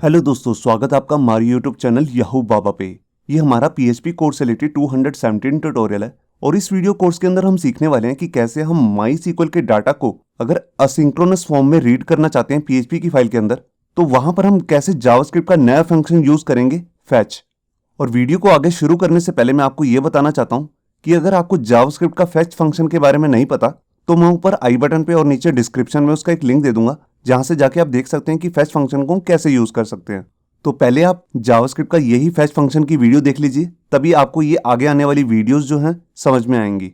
Hello दोस्तों, स्वागत है आपका हमारे यूट्यूब चैनल याहू बाबा पे। ये हमारा पीएचपी कोर्स से रिलेटेड 217 ट्यूटोरियल है और इस वीडियो कोर्स के अंदर हम सीखने वाले हैं कि कैसे हम माई सीक्वल के डाटा को अगर असिंक्रोनस फॉर्म में रीड करना चाहते हैं पीएचपी की फाइल के अंदर, तो वहां पर हम कैसे जावास्क्रिप्ट का नया फंक्शन यूज करेंगे, फैच। और वीडियो को आगे शुरू करने से पहले मैं आपको ये बताना चाहता हूँ कि अगर आपको जावास्क्रिप्ट का फैच फंक्शन के बारे में नहीं पता तो मैं ऊपर आई बटन पे और नीचे डिस्क्रिप्शन में उसका एक लिंक दे दूंगा, जहां से जाके आप देख सकते हैं कि फैच फंक्शन को हम कैसे यूज कर सकते हैं। तो पहले आप जावास्क्रिप्ट का यही फैच फंक्शन की वीडियो देख लीजिए, तभी आपको ये आगे आने वाली वीडियोस जो हैं समझ में आएंगी।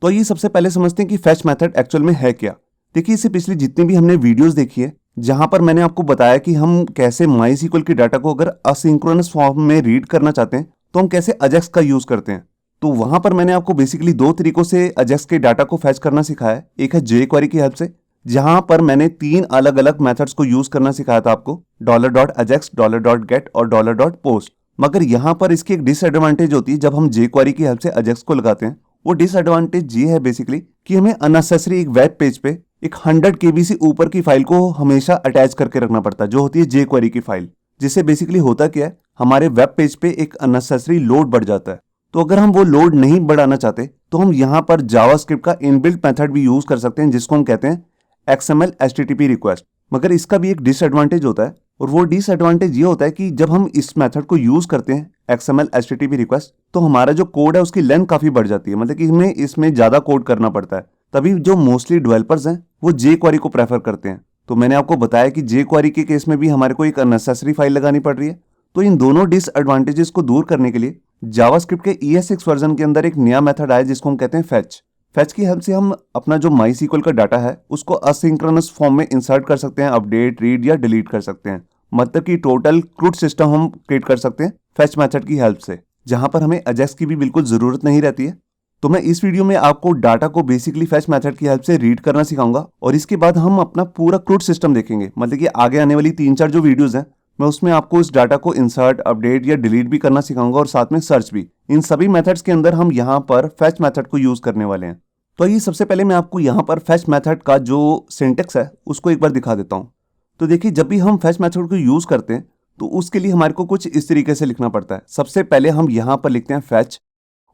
तो ये सबसे पहले समझते हैं कि फैच मेथड एक्चुअल में है क्या। देखिए, इससे पिछली जितनी भी हमने वीडियोस देखी है जहां पर मैंने आपको बताया कि हम कैसे माईसीक्वल के डाटा को अगर असिंक्रोनस फॉर्म में रीड करना चाहते हैं तो हम कैसे अजेक्स का यूज करते हैं। तो वहां पर मैंने आपको बेसिकली दो तरीकों से अजेक्स के डाटा को फैच करना सिखाया है। एक है जेक्वेरी की हेल्प से, जहां पर मैंने तीन अलग अलग मेथड्स को यूज करना सिखाया था आपको, $.ajax, $.get और $.post। मगर यहां पर इसकी एक डिसएडवांटेज होती है जब हम जेक्वेरी की हेल्प से अजेक्स को लगाते हैं। वो डिसएडवांटेज ये है बेसिकली कि हमें अननेसेसरी एक वेब पेज पे एक 100 KB से ऊपर की फाइल को हमेशा अटैच करके रखना पड़ता है, जो होती है जेक्वेरी की फाइल। जिससे बेसिकली होता क्या है, हमारे वेब पेज पे एक अननेसेसरी लोड बढ़ जाता है। तो अगर हम वो लोड नहीं बढ़ाना चाहते तो हम यहाँ पर जावास्क्रिप्ट का इनबिल्ट मेथड भी यूज कर सकते हैं, जिसको हम कहते हैं XML HTTP रिक्वेस्ट। मगर इसका भी एक डिसएडवांटेज होता है, और वो डिसएडवांटेज ये होता है कि जब हम इस मेथड को यूज करते हैं XML HTTP रिक्वेस्ट, तो हमारा जो कोड है उसकी लेंथ काफी बढ़ जाती है, मतलब कि हमें इसमें ज्यादा कोड करना पड़ता है। तभी जो मोस्टली डेवलपर्स हैं वो जेक्वेरी को प्रेफर करते हैं। तो मैंने आपको बताया कि जेक्वेरी के केस में भी हमारे को एक अननेसेसरी फाइल लगानी पड़ रही है। तो इन दोनों डिसएडवांटेजेस को दूर करने के लिए जावास्क्रिप्ट के ES6 वर्जन के अंदर एक नया मेथड आया जिसको हम कहते हैं फैच। फैच की हेल्प से हम अपना जो माईसीक्वल का डाटा है उसको असिंक्रोनस फॉर्म में इंसर्ट कर सकते हैं, अपडेट, रीड या डिलीट कर सकते हैं। मतलब कि टोटल क्रूड सिस्टम हम क्रिएट कर सकते हैं फैच मेथड की हेल्प से, जहां पर हमें अजेक्स की भी बिल्कुल जरूरत नहीं रहती है। तो मैं इस वीडियो में आपको डाटा को बेसिकली फैच मेथड की हेल्प से रीड करना सिखाऊंगा, और इसके बाद हम अपना पूरा क्रूड सिस्टम देखेंगे। मतलब कि आगे आने वाली 3-4 जो वीडियोज हैं मैं उसमें आपको इस डाटा को इंसर्ट, अपडेट या डिलीट भी करना सिखाऊंगा, और साथ में सर्च भी। इन सभी मेथड्स के अंदर हम यहाँ पर फैच मेथड को यूज करने वाले हैं। तो ये सबसे पहले मैं आपको यहाँ पर फैच मेथड का जो सिंटेक्स है उसको एक बार दिखा देता हूँ। तो देखिए, जब भी हम फैच मेथड को यूज करते हैं तो उसके लिए हमारे को कुछ इस तरीके से लिखना पड़ता है। सबसे पहले हम यहाँ पर लिखते हैं फैच,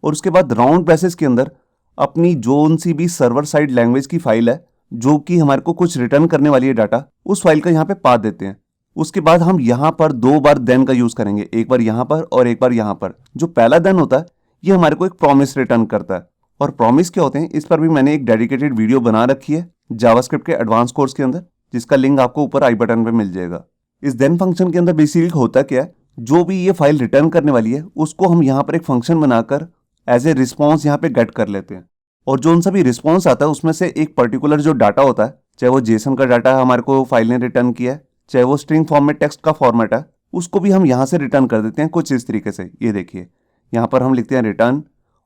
और उसके बाद राउंड ब्रेसेस के अंदर अपनी जोन सी भी सर्वर साइड लैंग्वेज की फाइल है जो कि हमारे को कुछ रिटर्न करने वाली है डाटा, उस फाइल का यहाँ पे पाथ देते हैं। उसके बाद हम यहाँ पर 2 बार देन का यूज करेंगे, एक बार यहाँ पर और एक बार यहाँ पर। जो पहला देन होता है ये हमारे को एक प्रॉमिस रिटर्न करता है। और प्रॉमिस क्या होते हैं इस पर भी मैंने एक डेडिकेटेड वीडियो बना रखी है जावास्क्रिप्ट के एडवांस कोर्स के अंदर, जिसका लिंक आपको ऊपर आई बटन पे मिल जाएगा। इस देन फंक्शन के अंदर बेसिकली होता क्या है, जो भी ये फाइल रिटर्न करने वाली है उसको हम यहाँ पर एक फंक्शन बनाकर एज ए रिस्पॉन्स यहाँ पे गेट कर लेते हैं। और जो उन सभी रिस्पॉन्स आता है उसमें से एक पर्टिकुलर जो डाटा होता है, चाहे वो जेसन का डाटा है हमारे को फाइल ने रिटर्न किया है, चाहे वो स्ट्रिंग फॉर्म में टेक्स्ट का फॉर्मेट है, उसको भी हम यहाँ से रिटर्न कर देते हैं कुछ इस तरीके से। ये देखिए, यहाँ पर हम लिखते हैं रिटर्न,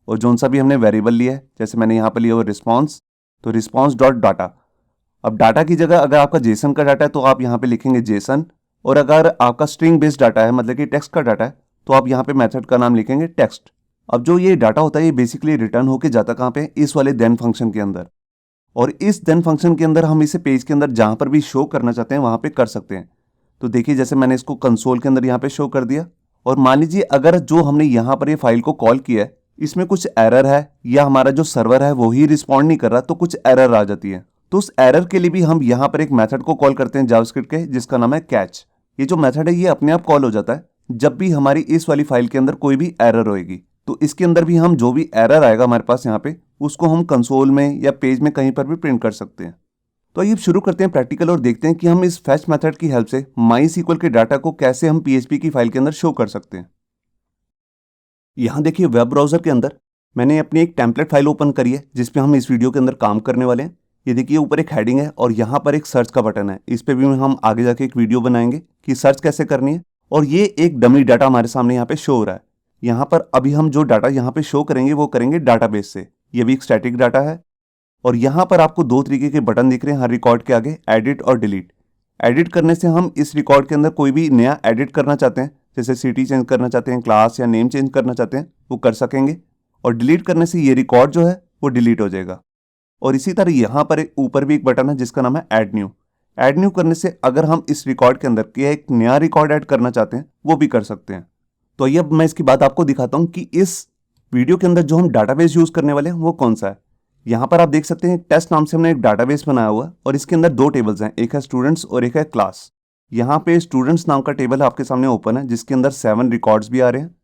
और जो सा भी हमने वेरिएबल लिया है, जैसे मैंने यहाँ पर लिया वो रिस्पॉन्स, तो रिस्पॉन्स डॉट डाटा। अब डाटा की जगह अगर आपका जेसन का डाटा है तो आप यहाँ पे लिखेंगे जेसन, और अगर आपका स्ट्रिंग बेस्ड डाटा है मतलब कि टेक्स्ट का डाटा है तो आप यहाँ पे मेथड का नाम लिखेंगे टेक्स्ट। अब जो ये डाटा होता है ये बेसिकली रिटर्न होके जाता कहाँ पे, इस वाले देन फंक्शन के अंदर। और इस देन फंक्शन के अंदर हम इसे पेज के अंदर जहां पर भी शो करना चाहते हैं वहां पे कर सकते हैं। तो देखिए, जैसे मैंने इसको कंसोल के अंदर यहाँ पे शो कर दिया, और मान लीजिए अगर जो हमने यहाँ पर ये फाइल को कॉल किया है इसमें कुछ एरर है, या हमारा जो सर्वर है वो ही रिस्पॉन्ड नहीं कर रहा, तो कुछ एरर आ जाती है। तो उस एरर के लिए भी हम यहाँ पर एक मेथड को कॉल करते हैं जावास्क्रिप्ट के, जिसका नाम है कैच। ये जो मेथड है ये अपने आप कॉल हो जाता है जब भी हमारी इस वाली फाइल के अंदर कोई भी एरर होगी। तो इसके अंदर भी हम जो भी एरर आएगा हमारे पास यहाँ पे, उसको हम कंसोल में या पेज में कहीं पर भी प्रिंट कर सकते हैं। तो आइए शुरू करते हैं प्रैक्टिकल, और देखते हैं कि हम इस फैच मेथड की हेल्प से माईसीक्वल के डाटा को कैसे हम पीएचपी की फाइल के अंदर शो कर सकते हैं। यहाँ देखिए, वेब ब्राउजर के अंदर मैंने अपनी एक टेम्पलेट फाइल ओपन करी है जिसपे हम इस वीडियो के अंदर काम करने वाले हैं। ये देखिए, ऊपर एक हेडिंग है और यहाँ पर एक सर्च का बटन है। इस पे भी हम आगे जाके एक वीडियो बनाएंगे कि सर्च कैसे करनी है। और ये एक डमी डाटा हमारे सामने यहाँ पे शो हो रहा है। यहाँ पर अभी हम जो डाटा यहाँ पे शो करेंगे वो करेंगे डाटाबेस से। ये भी एक स्टैटिक डाटा है, और यहाँ पर आपको 2 तरीके के बटन दिख रहे हैं हर रिकॉर्ड के आगे, एडिट और डिलीट। एडिट करने से हम इस रिकॉर्ड के अंदर कोई भी नया एडिट करना चाहते हैं, जैसे सिटी चेंज करना चाहते हैं, क्लास या नेम चेंज करना चाहते हैं, वो कर सकेंगे। और डिलीट करने से ये रिकॉर्ड जो है वो डिलीट हो जाएगा। और इसी तरह यहाँ पर ऊपर भी एक बटन है जिसका नाम है ऐड न्यू। ऐड न्यू करने से अगर हम इस रिकॉर्ड के अंदर क्या एक नया रिकॉर्ड ऐड करना चाहते हैं वो भी कर सकते हैं। तो आइए अब मैं इसकी बात आपको दिखाता हूँ कि इस वीडियो के अंदर जो हम डाटाबेस यूज करने वाले हैं वो कौन सा है। यहाँ पर आप देख सकते हैं टेस्ट नाम से हमने एक डाटाबेस बनाया हुआ है और इसके अंदर दो टेबल्स हैं, एक है स्टूडेंट्स और एक है क्लास। यहाँ पे स्टूडेंट्स नाम का टेबल आपके सामने ओपन है जिसके अंदर 7 रिकॉर्ड्स भी आ रहे हैं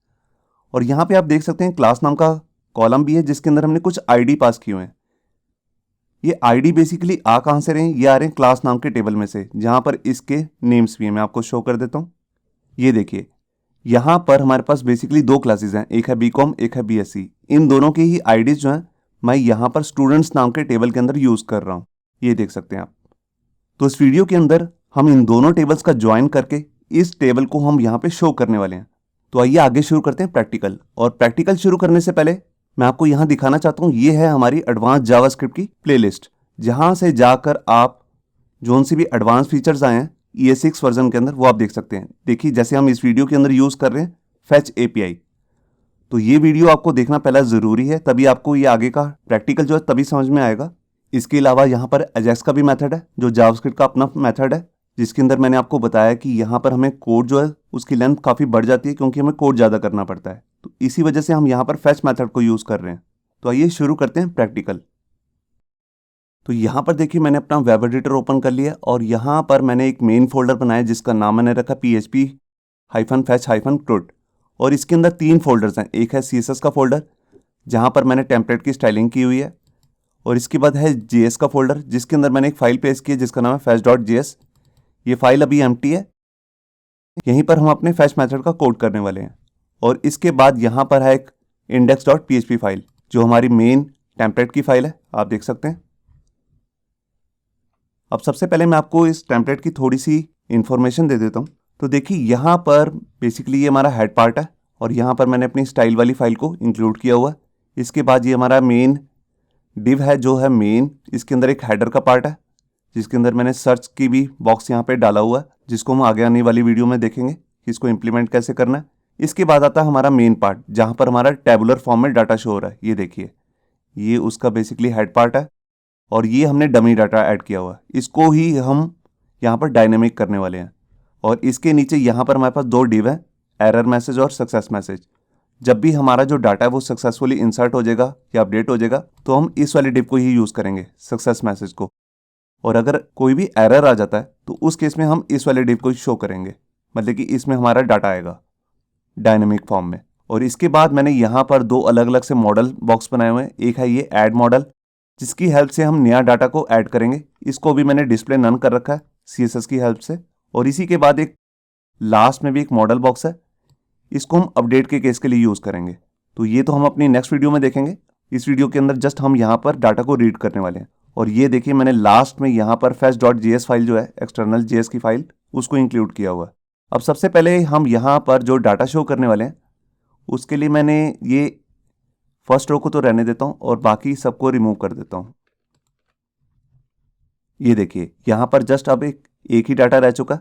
और यहाँ पे आप देख सकते हैं क्लास नाम का कॉलम भी है जिसके अंदर हमने कुछ आईडी पास किए हुए हैं। ये आईडी बेसिकली आ कहाँ से रहे हैं, ये आ रहे हैं क्लास नाम के टेबल में से, जहाँ पर इसके नेम्स भी हैं। मैं आपको शो कर देता हूँ। ये देखिए यहाँ पर हमारे पास बेसिकली दो क्लासेस हैं, एक है बीकॉम एक है बीएससी। इन दोनों की ही आईडीज जो हैं मैं यहाँ पर स्टूडेंट्स नाम के टेबल के अंदर यूज़ कर रहा हूँ। ये देख सकते हैं आप। तो इस वीडियो के अंदर हम इन दोनों टेबल्स का ज्वाइन करके इस टेबल को हम यहाँ पे शो करने वाले हैं। तो आइए आगे शुरू करते हैं प्रैक्टिकल। और प्रैक्टिकल शुरू करने से पहले मैं आपको यहाँ दिखाना चाहता हूँ, ये है हमारी एडवांस जावास्क्रिप्ट की प्लेलिस्ट, जहाँ से जाकर आप जोन से भी एडवांस फीचर्स आए हैं ES6 वर्जन के अंदर वो आप देख सकते हैं। देखिए जैसे हम इस वीडियो के अंदर यूज़ कर रहे हैं फैच API, तो ये वीडियो आपको देखना पहला ज़रूरी है, तभी आपको ये आगे का प्रैक्टिकल जो है तभी समझ में आएगा। इसके अलावा यहाँ पर अजैक्स का भी मेथड है जो जावास्क्रिप्ट का अपना मेथड है, जिसके अंदर मैंने आपको बताया कि यहाँ पर हमें कोड जो है उसकी लेंथ काफ़ी बढ़ जाती है क्योंकि हमें कोड ज़्यादा करना पड़ता है। तो इसी वजह से हम यहाँ पर फैच मेथड को यूज़ कर रहे हैं। तो आइए शुरू करते हैं प्रैक्टिकल। तो यहाँ पर देखिए मैंने अपना वेब एडिटर ओपन कर लिया और यहाँ पर मैंने एक मेन फोल्डर बनाया जिसका नाम मैंने रखा php-fetch-crud और इसके अंदर 3 फोल्डर्स हैं। एक है CSS का फोल्डर जहाँ पर मैंने टेम्पलेट की स्टाइलिंग की हुई है और इसके बाद है JS का फोल्डर जिसके अंदर मैंने एक फाइल पेस्ट की है जिसका नाम है fetch.js। ये फाइल अभी एम्प्टी है, यहीं पर हम अपने फैच मेथड का कोड करने वाले हैं। और इसके बाद यहाँ पर है एक index.php फाइल जो हमारी मेन टेम्पलेट की फाइल है, आप देख सकते हैं। अब सबसे पहले मैं आपको इस टेम्पलेट की थोड़ी सी इन्फॉर्मेशन दे देता हूँ। तो देखिए यहाँ पर बेसिकली ये हमारा हेड पार्ट है और यहाँ पर मैंने अपनी स्टाइल वाली फाइल को इंक्लूड किया हुआ है। इसके बाद ये हमारा मेन डिव है जो है मेन, इसके अंदर एक हेडर का पार्ट है जिसके अंदर मैंने सर्च की भी बॉक्स यहाँ पे डाला हुआ है जिसको हम आगे आने वाली वीडियो में देखेंगे कि इसको इम्प्लीमेंट कैसे करना है। इसके बाद आता है हमारा मेन पार्ट जहाँ पर हमारा टेबुलर फॉर्म में डाटा शो हो रहा है। ये देखिए ये उसका बेसिकली हेड पार्ट है और ये हमने डमी डाटा ऐड किया हुआ है, इसको ही हम यहाँ पर डायनेमिक करने वाले हैं। और इसके नीचे यहाँ पर हमारे पास 2 डिव हैं, एरर मैसेज और सक्सेस मैसेज। जब भी हमारा जो डाटा है वो सक्सेसफुली इंसर्ट हो जाएगा या अपडेट हो जाएगा तो हम इस वाले डिव को ही यूज़ करेंगे, सक्सेस मैसेज को। और अगर कोई भी एरर आ जाता है तो उस केस में हम इस वाले डिव को शो करेंगे, मतलब कि इसमें हमारा डाटा आएगा डायनेमिक फॉर्म में। और इसके बाद मैंने यहाँ पर 2 अलग अलग से मॉडल बॉक्स बनाए हुए हैं। एक है ये ऐड मॉडल जिसकी हेल्प से हम नया डाटा को ऐड करेंगे, इसको भी मैंने डिस्प्ले नन कर रखा है CSS की हेल्प से। और इसी के बाद एक लास्ट में भी एक मॉडल बॉक्स है, इसको हम अपडेट के केस के लिए यूज़ करेंगे। तो ये तो हम अपनी नेक्स्ट वीडियो में देखेंगे। इस वीडियो के अंदर जस्ट हम यहाँ पर डाटा को रीड करने वाले हैं। और ये देखिए मैंने लास्ट में यहाँ पर fetch.js फाइल जो है एक्सटर्नल JS की फाइल उसको इंक्लूड किया हुआ है। अब सबसे पहले हम यहाँ पर जो डाटा शो करने वाले हैं उसके लिए मैंने ये फर्स्ट रो को तो रहने देता हूँ और बाकी सबको रिमूव कर देता हूँ। ये देखिए यहाँ पर जस्ट अब एक ही डाटा रह चुका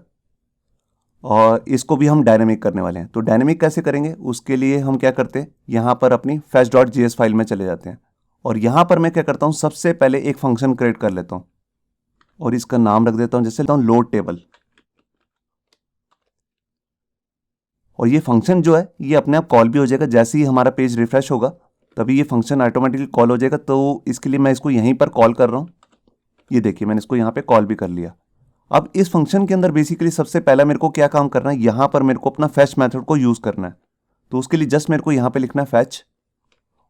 और इसको भी हम डायनेमिक करने वाले हैं। तो डायनेमिक कैसे करेंगे उसके लिए हम क्या करते हैं, यहाँ पर अपनी fetch.js फाइल में चले जाते हैं और यहाँ पर मैं क्या करता हूँ, सबसे पहले एक फंक्शन क्रिएट कर लेता हूँ और इसका नाम रख देता हूँ जैसे लोड टेबल। और ये फंक्शन जो है ये अपने आप कॉल भी हो जाएगा, जैसे ही हमारा पेज रिफ्रेश होगा तभी ये फंक्शन ऑटोमेटिकली कॉल हो जाएगा। तो इसके लिए मैं इसको यहीं पर कॉल कर रहा हूँ। ये देखिए मैंने इसको यहाँ पे कॉल भी कर लिया। अब इस फंक्शन के अंदर बेसिकली सबसे पहला मेरे को क्या काम करना है, यहाँ पर मेरे को अपना फैच मेथड को यूज़ करना है। तो उसके लिए जस्ट मेरे को यहाँ पे लिखना है फैच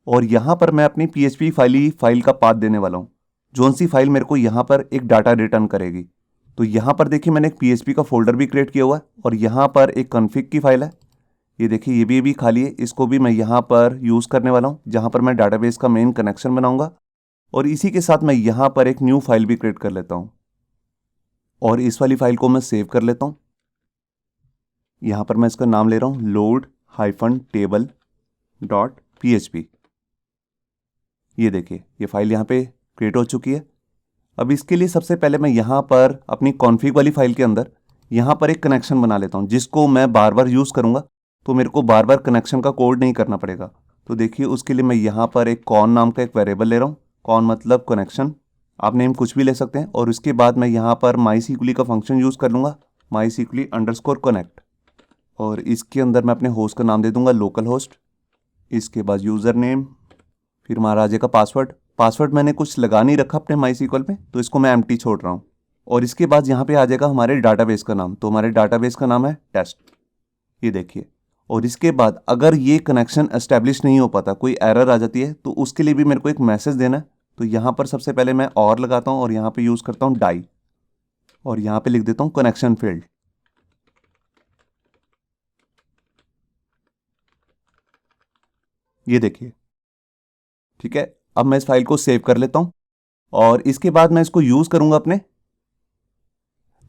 और यहाँ पर मैं अपनी PHP फाइल का पाथ देने वाला हूँ, जोन सी फाइल मेरे को यहाँ पर एक डाटा रिटर्न करेगी। तो यहाँ पर देखिए मैंने एक PHP का फोल्डर भी क्रिएट किया हुआ है और यहाँ पर एक कॉन्फ़िग की फाइल है। ये देखिए ये भी खाली है, इसको भी मैं यहाँ पर यूज़ करने वाला हूँ जहाँ पर मैं डाटाबेस का मेन कनेक्शन बनाऊँगा। और इसी के साथ मैं यहाँ पर एक न्यू फाइल भी क्रिएट कर लेता हूँ और इस वाली फाइल को मैं सेव कर लेता हूँ। यहाँ पर मैं इसका नाम ले रहा हूँ load-table.php। ये देखिए ये फाइल यहाँ पे क्रिएट हो चुकी है। अब इसके लिए सबसे पहले मैं यहाँ पर अपनी कॉन्फ़िग वाली फाइल के अंदर यहाँ पर एक कनेक्शन बना लेता हूँ जिसको मैं बार बार यूज़ करूँगा, तो मेरे को बार बार कनेक्शन का कोड नहीं करना पड़ेगा। तो देखिए उसके लिए मैं यहाँ पर एक कॉन नाम का एक वेरिएबल ले रहा हूँ। कॉन मतलब कनेक्शन आप नेम कुछ भी ले सकते हैं। और उसके बाद मैं यहाँ पर MySQL का फंक्शन यूज़ कर लूँगा, MySQL_connect, और इसके अंदर मैं अपने होस्ट का नाम दे दूँगा लोकल होस्ट। इसके बाद यूज़र नेम, फिर हमारा आ जाएगा पासवर्ड मैंने कुछ लगा नहीं रखा अपने MySQL में, तो इसको मैं एम्प्टी छोड़ रहा हूँ। और इसके बाद यहाँ पे आ जाएगा हमारे डाटाबेस का नाम, तो हमारे डाटाबेस का नाम है टेस्ट, ये देखिए। और इसके बाद अगर ये कनेक्शन एस्टेब्लिश नहीं हो पाता, कोई एरर आ जाती है, तो उसके लिए भी मेरे को एक मैसेज देना है। तो यहाँ पर सबसे पहले मैं और लगाता हूँ और यहाँ पे यूज़ करता हूँ डाई, और यहाँ पे लिख देता हूँ कनेक्शन फेल्ड। ये देखिए, ठीक है। अब मैं इस फाइल को सेव कर लेता हूँ और इसके बाद मैं इसको यूज़ करूँगा अपने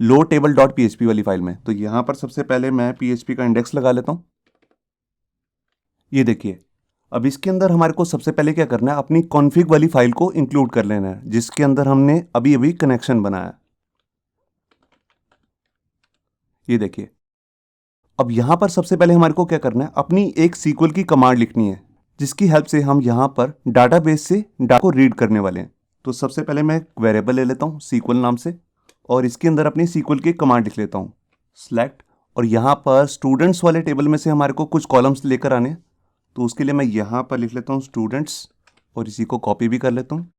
लो टेबल डॉट PHP वाली फाइल में। तो यहाँ पर सबसे पहले मैं PHP का इंडेक्स लगा लेता हूँ। ये देखिए, अब इसके अंदर हमारे को सबसे पहले क्या करना है, अपनी कॉन्फ़िग वाली फाइल को इंक्लूड कर लेना है, जिसके अंदर हमने अभी अभी कनेक्शन बनाया। ये देखिए, अब यहाँ पर सबसे पहले हमारे को क्या करना है, अपनी एक SQL की कमांड लिखनी है, जिसकी हेल्प से हम यहाँ पर डाटाबेस से डाटा को रीड करने वाले हैं। तो सबसे पहले मैं एक वेरिएबल ले लेता हूँ SQL नाम से, और इसके अंदर अपनी SQL की कमांड लिख लेता हूँ सेलेक्ट, और यहाँ पर स्टूडेंट्स वाले टेबल में से हमारे को कुछ कॉलम्स लेकर आने हैं। तो उसके लिए मैं यहाँ पर लिख लेता हूँ स्टूडेंट्स, और इसी को कॉपी भी कर लेता हूँ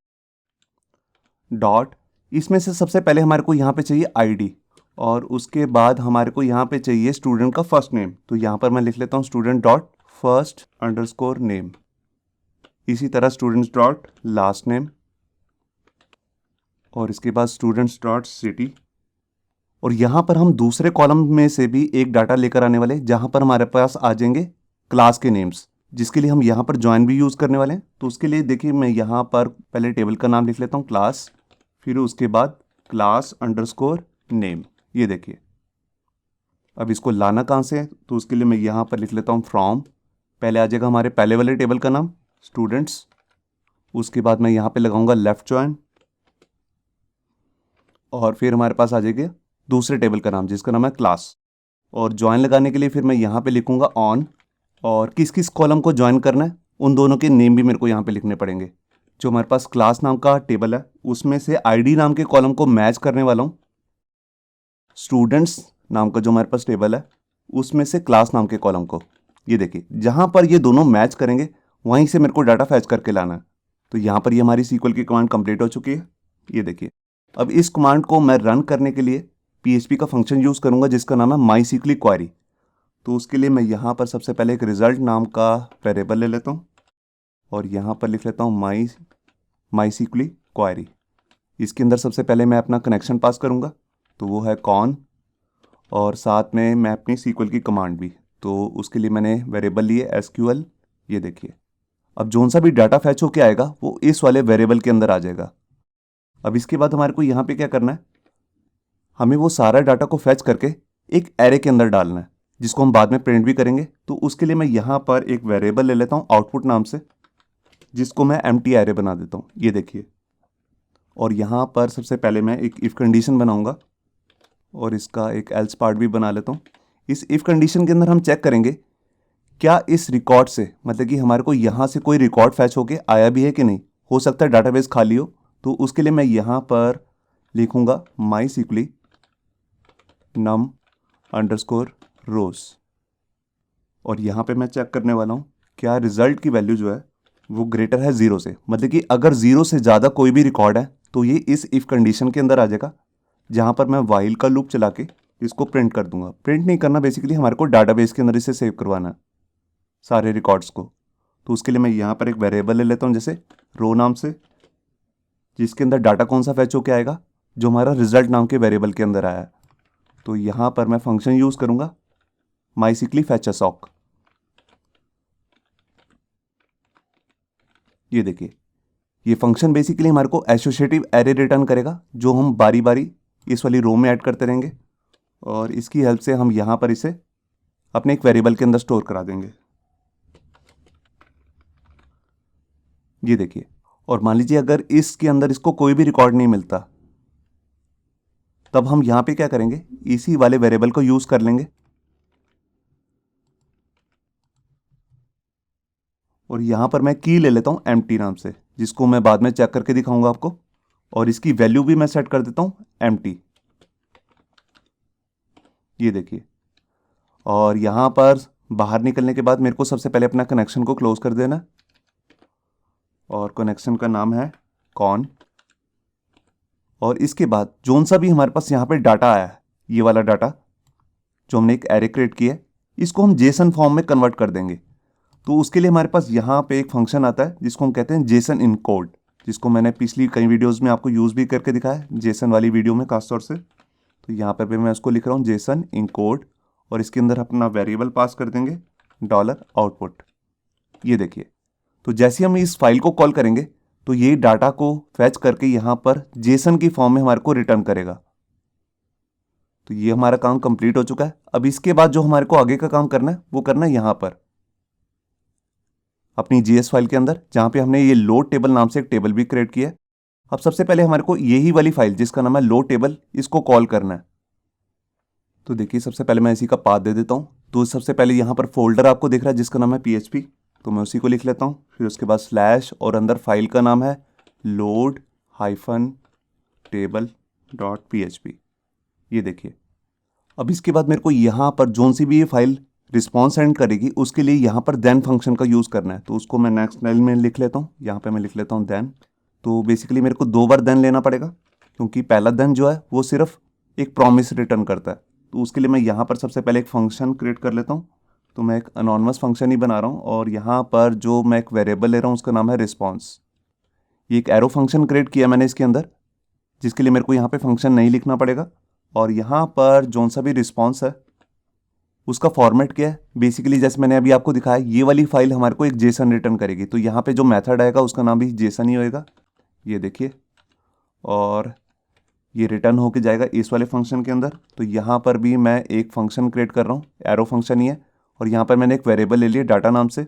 डॉट। इसमें से सबसे पहले हमारे को यहाँ पे चाहिए ID, और उसके बाद हमारे को यहाँ पे चाहिए स्टूडेंट का फर्स्ट नेम। तो यहाँ पर मैं लिख लेता हूँ student dot first underscore name. इसी तरह स्टूडेंट्स डॉट लास्ट नेम, और इसके बाद स्टूडेंट्स डॉट सिटी। और यहाँ पर हम दूसरे कॉलम में से भी एक डाटा लेकर आने वाले, जहाँ पर हमारे पास आ जाएंगे क्लास के नेम्स, जिसके लिए हम यहाँ पर ज्वाइन भी यूज़ करने वाले हैं। तो उसके लिए देखिए, मैं यहाँ पर पहले टेबल का नाम लिख लेता हूँ क्लास, फिर उसके बाद क्लास अंडरस्कोर नेम। ये देखिए, अब इसको लाना कहाँ से है, तो उसके लिए मैं यहाँ पर लिख लेता हूँ फ्रॉम। पहले आ जाएगा हमारे पहले वाले टेबल का नाम स्टूडेंट्स, उसके बाद मैं यहाँ पे लगाऊंगा लेफ्ट ज्वाइन, और फिर हमारे पास आ जाएगा दूसरे टेबल का नाम जिसका नाम है क्लास। और ज्वाइन लगाने के लिए फिर मैं यहाँ पे लिखूंगा ऑन, और किस किस कॉलम को ज्वाइन करना है उन दोनों के नेम भी मेरे को यहाँ पे लिखने पड़ेंगे। जो हमारे पास क्लास नाम का टेबल है, उसमें से ID नाम के कॉलम को मैच करने वाला हूँ स्टूडेंट्स नाम का जो हमारे पास टेबल है, उसमें से क्लास नाम के कॉलम को। ये देखिए, जहाँ पर ये दोनों मैच करेंगे वहीं से मेरे को डाटा फैच करके लाना है। तो यहाँ पर ये हमारी SQL की कमांड कंप्लीट हो चुकी है। ये देखिए, अब इस कमांड को मैं रन करने के लिए PHP का फंक्शन यूज़ करूँगा जिसका नाम है MySQL क्वेरी। तो उसके लिए मैं यहाँ पर सबसे पहले एक रिजल्ट नाम का वेरिएबल ले लेता हूँ, और यहाँ पर लिख लेता हूँ MySQL क्वेरी। इसके अंदर सबसे पहले मैं अपना कनेक्शन पास करूँगा, तो वो है कॉन, और साथ में मैं अपनी SQL की कमांड भी। तो उसके लिए मैंने वेरिएबल लिए SQL। ये देखिए, अब जोन सा भी डाटा फैच होके आएगा वो इस वाले वेरिएबल के अंदर आ जाएगा। अब इसके बाद हमारे को यहाँ पे क्या करना है, हमें वो सारा डाटा को फैच करके एक एरे के अंदर डालना है, जिसको हम बाद में प्रिंट भी करेंगे। तो उसके लिए मैं यहाँ पर एक वेरिएबल ले लेता हूँ आउटपुट नाम से, जिसको मैं एम्प्टी एरे बना देता हूँ। ये देखिए, और यहाँ पर सबसे पहले मैं एक इफ़ कंडीशन बनाऊँगा, और इसका एक एल्स पार्ट भी बना लेता हूँ। इस इफ़ कंडीशन के अंदर हम चेक करेंगे क्या इस रिकॉर्ड से, मतलब कि हमारे को यहाँ से कोई रिकॉर्ड फैच होके आया भी है कि नहीं। हो सकता है डाटाबेस खाली हो, तो उसके लिए मैं यहाँ पर लिखूँगा MySQL num अंडरस्कोर रोज, और यहाँ पे मैं चेक करने वाला हूँ क्या रिजल्ट की वैल्यू जो है वो ग्रेटर है 0 से। मतलब कि अगर 0 से ज़्यादा कोई भी रिकॉर्ड है तो ये इस इफ़ कंडीशन के अंदर आ जाएगा, जहाँ पर मैं वाइल का लूप चला के इसको प्रिंट कर दूंगा। प्रिंट नहीं करना, बेसिकली हमारे को डाटाबेस के अंदर इसे सेव करवाना है सारे रिकॉर्ड्स को। तो उसके लिए मैं यहाँ पर एक वेरिएबल ले लेता हूँ जैसे रो नाम से, जिसके अंदर डाटा कौन सा फैच होके आएगा, जो हमारा रिजल्ट नाम के वेरिएबल के अंदर आया है। तो यहाँ पर मैं फंक्शन यूज़ करूँगा MySQL fetch assoc। ये देखिए, ये फंक्शन बेसिकली हमारे को एसोसिएटिव एरे रिटर्न करेगा, जो हम बारी बारी इस वाली रो में ऐड करते रहेंगे, और इसकी हेल्प से हम यहाँ पर इसे अपने एक वेरिएबल के अंदर स्टोर करा देंगे। ये देखिए, और मान लीजिए अगर इसके अंदर इसको कोई भी रिकॉर्ड नहीं मिलता, तब हम यहाँ पे क्या करेंगे, इसी वाले वेरिएबल को यूज़ कर लेंगे, और यहाँ पर मैं की ले लेता हूँ एम्प्टी नाम से, जिसको मैं बाद में चेक करके दिखाऊंगा आपको। और इसकी वैल्यू भी मैं सेट कर देता हूँ एम्प्टी। ये देखिए, और यहाँ पर बाहर निकलने के बाद मेरे को सबसे पहले अपना कनेक्शन को क्लोज कर देना, और कनेक्शन का नाम है कॉन। और इसके बाद जोन सा भी हमारे पास यहाँ पे डाटा आया है, ये वाला डाटा जो हमने एक एरे क्रिएट किया है, इसको हम जेसन फॉर्म में कन्वर्ट कर देंगे। तो उसके लिए हमारे पास यहाँ पे एक फंक्शन आता है जिसको हम कहते हैं जेसन इनकोड, जिसको मैंने पिछली कई वीडियोस में आपको यूज़ भी करके दिखाया है, जेसन वाली वीडियो में खास तौर से। तो यहाँ पर भी मैं उसको लिख रहा हूँ जेसन इनकोड, और इसके अंदर अपना वेरिएबल पास कर देंगे $आउटपुट। ये देखिए, तो जैसे हम इस फाइल को कॉल करेंगे तो ये डाटा को फैच करके यहाँ पर जेसन की फॉर्म में हमारे को रिटर्न करेगा। तो ये हमारा काम कंप्लीट हो चुका है। अब इसके बाद जो हमारे को आगे का काम करना है वो करना है यहाँ पर अपनी जीएस फाइल के अंदर, जहाँ पे हमने ये लोड टेबल नाम से एक टेबल भी क्रिएट किया है। अब सबसे पहले हमारे को यही वाली फाइल जिसका नाम है लोड टेबल, इसको कॉल करना है। तो देखिए, सबसे पहले मैं इसी का पाथ दे देता हूँ। तो सबसे पहले यहाँ पर फोल्डर आपको दिख रहा है जिसका नाम है PHP, तो मैं उसी को लिख लेता हूँ। फिर उसके बाद स्लैश और अंदर फाइल का नाम है load-table.php। ये देखिए, अब इसके बाद मेरे को यहाँ पर जोन सी भी ये फाइल रिस्पॉन्स सेंड करेगी उसके लिए यहाँ पर देन फंक्शन का यूज़ करना है। तो उसको मैं नेक्स्ट लाइन में लिख लेता हूँ, यहाँ पे मैं लिख लेता हूँ देन। तो बेसिकली मेरे को 2 बार देन लेना पड़ेगा, क्योंकि पहला देन जो है वो सिर्फ एक प्रॉमिस रिटर्न करता है। तो उसके लिए मैं यहाँ पर सबसे पहले एक फंक्शन क्रिएट कर लेता हूँ। तो मैं एक अनोनिमस फंक्शन ही बना रहा हूँ, और यहाँ पर जो मैं एक वेरिएबल ले रहा हूँ उसका नाम है रिस्पॉन्स। ये एक एरो फंक्शन क्रिएट किया मैंने इसके अंदर, जिसके लिए मेरे को यहाँ पे फंक्शन नहीं लिखना पड़ेगा। और यहाँ पर जोन सा भी रिस्पॉन्स है उसका फॉर्मेट क्या है, बेसिकली जैसे मैंने अभी आपको दिखाया, ये वाली फाइल हमारे को एक जेसन रिटर्न करेगी। तो यहाँ पे जो मेथड आएगा उसका नाम भी जेसन ही होएगा। ये देखिए, और ये रिटर्न होके जाएगा इस वाले फंक्शन के अंदर। तो यहाँ पर भी मैं एक फंक्शन क्रिएट कर रहा हूँ, एरो फंक्शन ही है, और यहाँ पर मैंने एक वेरिएबल ले लिया डाटा नाम से।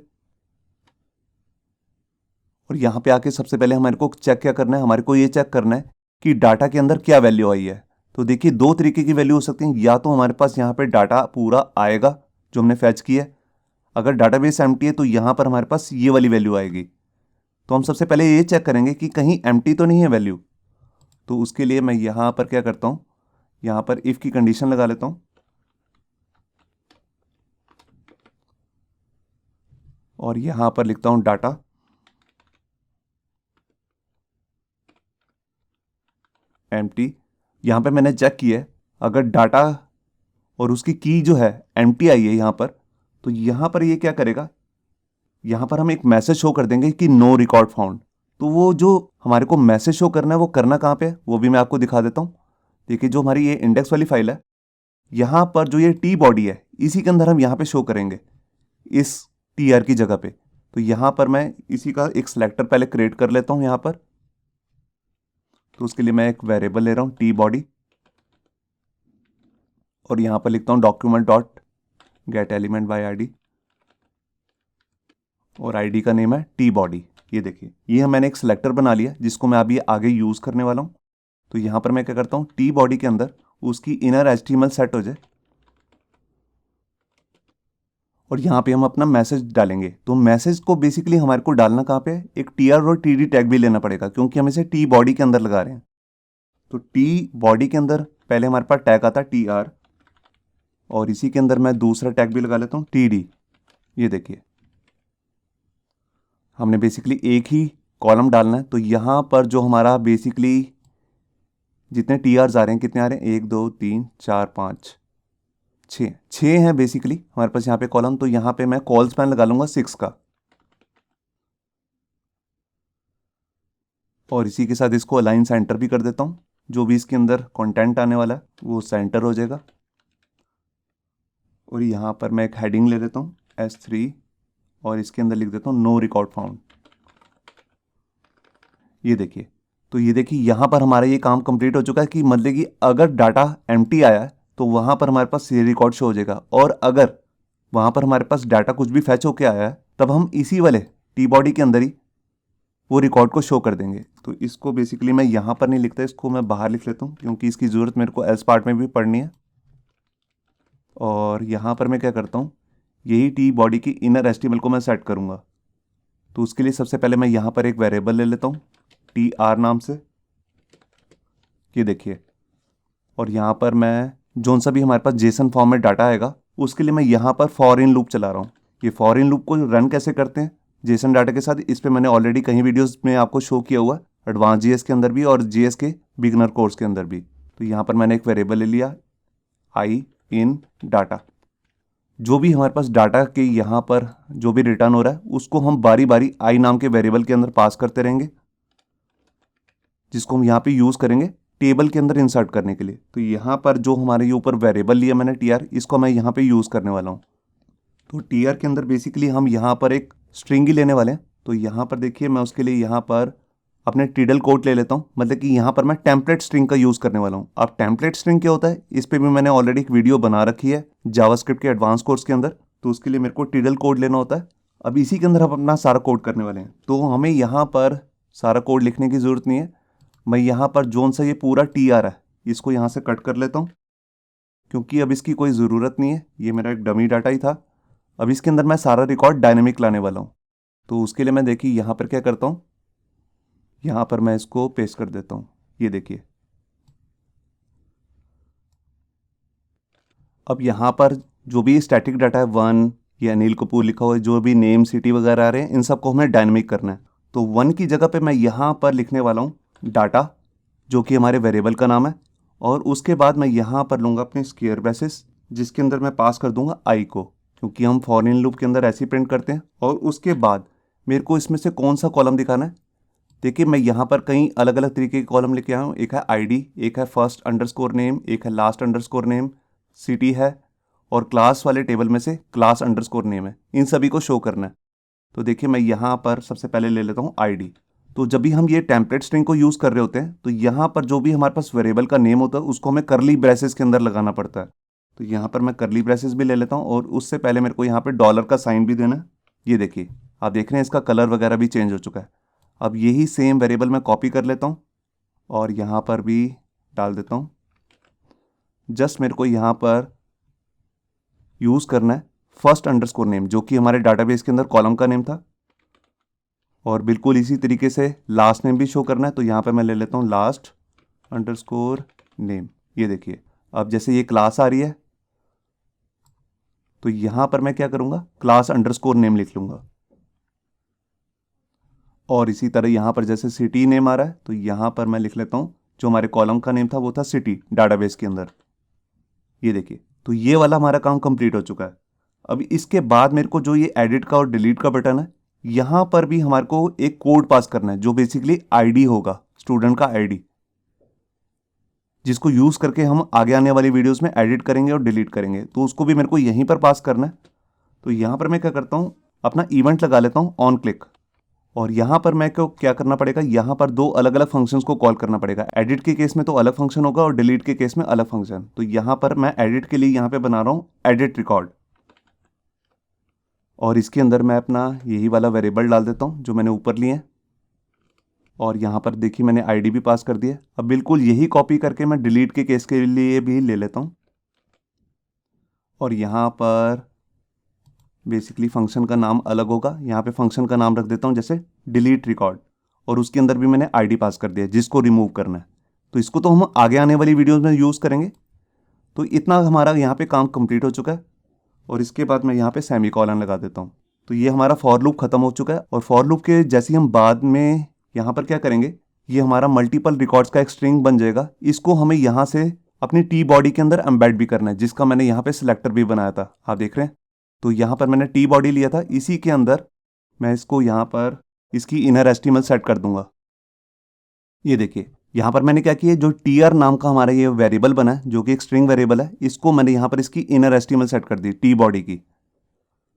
और यहाँ पे आके सबसे पहले हमारे को चेक क्या करना है, हमारे को ये चेक करना है कि डाटा के अंदर क्या वैल्यू आई है। तो देखिए, 2 तरीके की वैल्यू हो सकती हैं। या तो हमारे पास यहाँ पे डाटा पूरा आएगा जो हमने फैच किया है, अगर डाटाबेस एम्प्टी है तो यहाँ पर हमारे पास ये वाली वैल्यू आएगी। तो हम सबसे पहले ये चेक करेंगे कि कहीं एम्प्टी तो नहीं है वैल्यू। तो उसके लिए मैं यहाँ पर क्या करता हूँ, यहाँ पर इफ़ की कंडीशन लगा लेता हूँ, और यहाँ पर लिखता हूँ डाटा एम्प्टी। यहाँ पे मैंने चेक किया है, अगर डाटा और उसकी की जो है एम्प्टी आई है यहाँ पर, तो यहाँ पर ये क्या करेगा, यहाँ पर हम एक मैसेज शो कर देंगे कि नो रिकॉर्ड फाउंड। तो वो जो हमारे को मैसेज शो करना है वो करना कहाँ पे है वो भी मैं आपको दिखा देता हूँ। देखिए, जो हमारी ये इंडेक्स वाली फाइल है, यहाँ पर जो ये टी बॉडी है इसी के अंदर हम यहाँ पे शो करेंगे इस TR की जगह पे। तो यहाँ पर मैं इसी का एक सिलेक्टर पहले क्रिएट कर लेता हूँ यहाँ पर। तो उसके लिए मैं एक वेरिएबल ले रहा हूँ टी बॉडी, और यहाँ पर लिखता हूँ document dot gate element by ID, और ID का नेम है टी बॉडी। ये देखिए, ये मैंने एक सिलेक्टर बना लिया जिसको मैं अभी आगे यूज़ करने वाला हूँ। तो यहाँ पर मैं क्या करता हूँ, टी बॉडी के अंदर उसकी इनर HTML सेट हो जाए, और यहाँ पे हम अपना मैसेज डालेंगे। तो मैसेज को बेसिकली हमारे को डालना कहाँ पे है, एक TR और TD टैग भी लेना पड़ेगा, क्योंकि हम इसे टी बॉडी के अंदर लगा रहे हैं। तो टी बॉडी के अंदर पहले हमारे पास टैग आता है TR, और इसी के अंदर मैं दूसरा टैग भी लगा लेता हूँ TD। ये देखिए, हमने बेसिकली एक ही कॉलम डालना है। तो यहाँ पर जो हमारा बेसिकली जितने TRs आ रहे हैं, कितने आ रहे हैं, 1 2 3 4 5 6 हैं बेसिकली हमारे पास यहाँ पे कॉलम। तो यहाँ पे मैं कॉल स्पैन लगा लूंगा 6 का, और इसी के साथ इसको अलाइन सेंटर भी कर देता हूँ। जो भी इसके अंदर कंटेंट आने वाला है वो सेंटर हो जाएगा। और यहाँ पर मैं एक हेडिंग ले लेता हूँ S3, और इसके अंदर लिख देता हूँ नो रिकॉर्ड फाउंड। ये देखिए, तो ये देखिए यहाँ पर हमारा ये काम कंप्लीट हो चुका है कि मतलब कि अगर डाटा एम्प्टी आया है तो वहाँ पर हमारे पास ये रिकॉर्ड शो हो जाएगा, और अगर वहाँ पर हमारे पास डाटा कुछ भी फैच होके आया है तब हम इसी वाले टी बॉडी के अंदर ही वो रिकॉर्ड को शो कर देंगे। तो इसको बेसिकली मैं यहाँ पर नहीं लिखता, इसको मैं बाहर लिख लेता हूँ, क्योंकि इसकी ज़रूरत मेरे को एल्स पार्ट में भी पढ़नी है। और यहाँ पर मैं क्या करता हूँ, यही टी बॉडी की इनर HTML को मैं सेट करूँगा। तो उसके लिए सबसे पहले मैं यहाँ पर एक वेरिएबल ले लेता हूँ TR नाम से, ये देखिए। और यहाँ पर मैं जोन सा भी हमारे पास जेसन फॉर्म में डाटा आएगा उसके लिए मैं यहाँ पर फॉर इन लूप चला रहा हूँ। ये फॉर इन लूप को रन कैसे करते हैं जेसन डाटा के साथ, इस पर मैंने ऑलरेडी कई वीडियोस में आपको शो किया हुआ, एडवांस जीएस के अंदर भी और जीएस के बिगनर कोर्स के अंदर भी। तो यहाँ पर मैंने एक वेरिएबल ले लिया आई इन डाटा। जो भी हमारे पास डाटा के यहाँ पर जो भी रिटर्न हो रहा है उसको हम बारी बारी आई नाम के वेरिएबल के अंदर पास करते रहेंगे, जिसको हम यहाँ पे यूज़ करेंगे टेबल के अंदर इंसर्ट करने के लिए। तो यहाँ पर जो हमारे ये ऊपर वेरिएबल लिया मैंने टीआर, इसको मैं यहाँ पे यूज़ करने वाला हूँ। तो टीआर के अंदर बेसिकली हम यहाँ पर एक स्ट्रिंग ही लेने वाले हैं। तो यहाँ पर देखिए मैं उसके लिए यहाँ पर अपने टिडल कोड ले लेता हूँ, मतलब कि यहाँ पर मैं टेम्पलेट स्ट्रिंग का यूज़ करने वाला हूँ। अब टेम्पलेट स्ट्रिंग क्या होता है इस पर भी मैंने ऑलरेडी एक वीडियो बना रखी है जावास्क्रिप्ट के एडवांस कोर्स के अंदर। तो उसके लिए मेरे को टिडल कोड लेना होता है। अब इसी के अंदर हम अपना सारा कोड करने वाले हैं। तो हमें यहाँ पर सारा कोड लिखने की ज़रूरत नहीं है। मैं यहाँ पर जोन सा ये पूरा टी आ रहा है इसको यहाँ से कट कर लेता हूँ, क्योंकि अब इसकी कोई ज़रूरत नहीं है, ये मेरा एक डमी डाटा ही था। अब इसके अंदर मैं सारा रिकॉर्ड डायनेमिक लाने वाला हूँ। तो उसके लिए मैं देखिए यहाँ पर क्या करता हूँ, यहाँ पर मैं इसको पेस्ट कर देता हूँ। ये देखिए अब यहाँ पर जो भी स्टैटिक डाटा है 1 या अनिल कपूर लिखा हुआ है, जो भी नेम सिटी वगैरह आ रहे हैं इन सबको हमें डायनेमिक करना है। तो 1 की जगह पे मैं यहाँ पर लिखने वाला हूँ डाटा, जो कि हमारे वेरिएबल का नाम है। और उसके बाद मैं यहाँ पर लूँगा अपने स्क्वायर ब्रैसेस जिसके अंदर मैं पास कर दूंगा आई को, क्योंकि हम फॉर इन लूप के अंदर ऐसे ही प्रिंट करते हैं। और उसके बाद मेरे को इसमें से कौन सा कॉलम दिखाना है, देखिए मैं यहाँ पर कई अलग अलग तरीके के कॉलम लेके आया हूँ। एक है आईडी, एक है फर्स्ट अंडरस्कोर नेम, एक है लास्ट अंडरस्कोर नेम, सिटी है, और क्लास वाले टेबल में से क्लास अंडरस्कोर नेम है। इन सभी को शो करना है। तो देखिए मैं यहाँ पर सबसे पहले ले लेता हूँ आईडी। तो जब भी हम ये टेम्पलेट स्ट्रिंग को यूज़ कर रहे होते हैं तो यहाँ पर जो भी हमारे पास वेरिएबल का नेम होता है उसको हमें करली ब्रेसेस के अंदर लगाना पड़ता है। तो यहाँ पर मैं करली ब्रेसेस भी ले लेता हूँ और उससे पहले मेरे को यहाँ पर डॉलर का साइन भी देना है। ये देखिए आप देख रहे हैं इसका कलर वगैरह भी चेंज हो चुका है। अब यही सेम वेरिएबल मैं कॉपी कर लेता हूँ और यहाँ पर भी डाल देता हूँ। जस्ट मेरे को यहाँ पर यूज़ करना है फर्स्ट अंडरस्कोर नेम, जो कि हमारे डाटाबेस के अंदर कॉलम का नेम था, और बिल्कुल इसी तरीके से लास्ट नेम भी शो करना है। तो यहाँ पे मैं ले लेता हूँ लास्ट अंडरस्कोर नेम। ये देखिए अब जैसे ये क्लास आ रही है तो यहाँ पर मैं क्या करूँगा क्लास अंडरस्कोर नेम लिख लूँगा। और इसी तरह यहाँ पर जैसे सिटी नेम आ रहा है तो यहाँ पर मैं लिख लेता हूँ जो हमारे कॉलम का नेम था वो था सिटी डाटाबेस के अंदर। ये देखिए तो ये वाला हमारा काम कंप्लीट हो चुका है। अब इसके बाद मेरे को जो ये एडिट का और डिलीट का बटन है यहाँ पर भी हमारे को एक कोड पास करना है जो बेसिकली आईडी होगा, स्टूडेंट का आईडी, जिसको यूज़ करके हम आगे आने वाली वीडियोस में एडिट करेंगे और डिलीट करेंगे। तो उसको भी मेरे को यहीं पर पास करना है। तो यहाँ पर मैं क्या करता हूँ अपना इवेंट लगा लेता हूँ ऑन क्लिक, और यहाँ पर मैं को क्या करना पड़ेगा, यहाँ पर दो अलग अलग फंक्शंस को कॉल करना पड़ेगा। एडिट के केस में तो अलग फंक्शन होगा और डिलीट के केस में अलग फंक्शन। तो यहाँ पर मैं एडिट के लिए यहाँ पे बना रहा हूँ एडिट रिकॉर्ड, और इसके अंदर मैं अपना यही वाला वेरिएबल डाल देता हूँ जो मैंने ऊपर लिए हैं। और यहाँ पर देखिए मैंने आईडी भी पास कर दिया। अब बिल्कुल यही कॉपी करके मैं डिलीट के केस के लिए भी ले लेता हूँ, और यहाँ पर बेसिकली फंक्शन का नाम अलग होगा। यहाँ पे फंक्शन का नाम रख देता हूँ जैसे डिलीट रिकॉर्ड, और उसके अंदर भी मैंने आईडी पास कर दिया जिसको रिमूव करना है। तो इसको तो हम आगे आने वाली वीडियोस में यूज़ करेंगे। तो इतना हमारा यहाँ पे काम कंप्लीट हो चुका है, और इसके बाद मैं यहाँ पे सेमीकोलन लगा देता हूँ। तो ये हमारा फॉर लूप खत्म हो चुका है। और फॉर लूप के जैसे ही हम बाद में यहाँ पर क्या करेंगे, ये हमारा मल्टीपल रिकॉर्ड्स का एक स्ट्रिंग बन जाएगा। इसको हमें यहाँ से अपनी टी बॉडी के अंदर एम्बेड भी करना है, जिसका मैंने यहाँ पे सिलेक्टर भी बनाया था, आप देख रहे हैं। तो यहाँ पर मैंने टी बॉडी लिया था, इसी के अंदर मैं इसको यहाँ पर इसकी इनर एस्टीमल सेट कर दूंगा। ये देखिए यहाँ पर मैंने क्या किया, जो टीआर नाम का हमारा ये वेरिएबल बना है जो कि एक स्ट्रिंग वेरिएबल है, इसको मैंने यहाँ पर इसकी इनर एस्टीमल सेट कर दी टी बॉडी की।